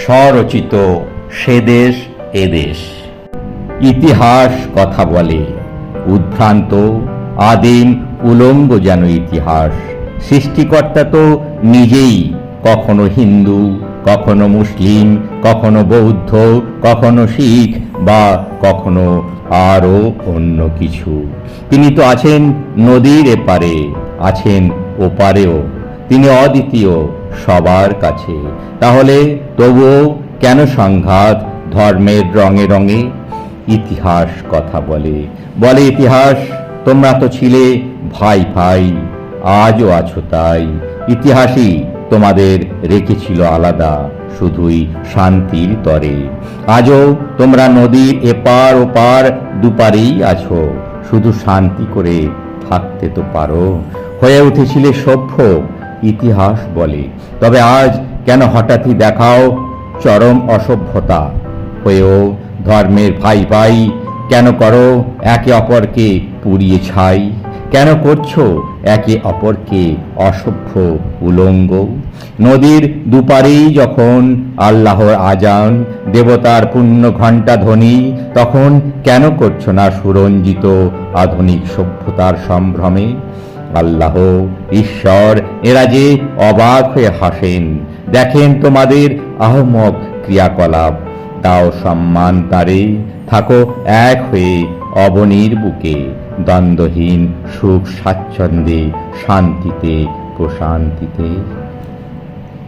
স্বরচিত সে দেশ এ দেশ। ইতিহাস কথা বলে, উদ্ভ্রান্ত আদিম উলঙ্গ যেন ইতিহাস। সৃষ্টিকর্তা তো নিজেই কখনো হিন্দু, কখনো মুসলিম, কখনো বৌদ্ধ, কখনো শিখ বা কখনো আরও অন্য কিছু। তিনি তো আছেন নদীর এপারে, আছেন ওপারেও। তিনি অদ্বিতীয় সবার কাছে। তাহলে তবুও কেন সংঘাত ধর্মের রঙে রঙে? ইতিহাস কথা বলে, বলে ইতিহাস তোমরা তো ছিলে ভাই ভাই, আজও আছো তাই। ইতিহাসই তোমাদের রেখেছিল আলাদা, শুধুই শান্তির তরে। আজও তোমরা নদীর এপার ওপার দুপারেই আছো, শুধু শান্তি করে থাকতে তো পারো। হয়ে উঠেছিলে সভ্য, ইতিহাস বলে। তবে আজ কেন হঠাৎই দেখাও চরম অসভ্যতা হয়েও ধর্মের ভাই ভাই? কেন করো একে অপরকে পুড়িয়ে ছাই? কেন করছো একে অপরকে অসভ্য উলঙ্গ? নদীর দুপারেই যখন আল্লাহর আজান, দেবতার পুণ্য ঘণ্টা ধ্বনি, তখন কেন করছো না সুরঞ্জিত আধুনিক সভ্যতার সম্ভ্রমে? আল্লাহ, ঈশ্বর এরা যে অবাক হয়ে হাসেন, দেখেন তোমাদের আহমক ক্রিয়াকলাপ। দাও সম্মান তারে, থাকো এক হয়ে অবনীর বুকে, দ্বন্দ্বহীন সুখ স্বাচ্ছন্দ্যে, শান্তিতে প্রশান্তিতে।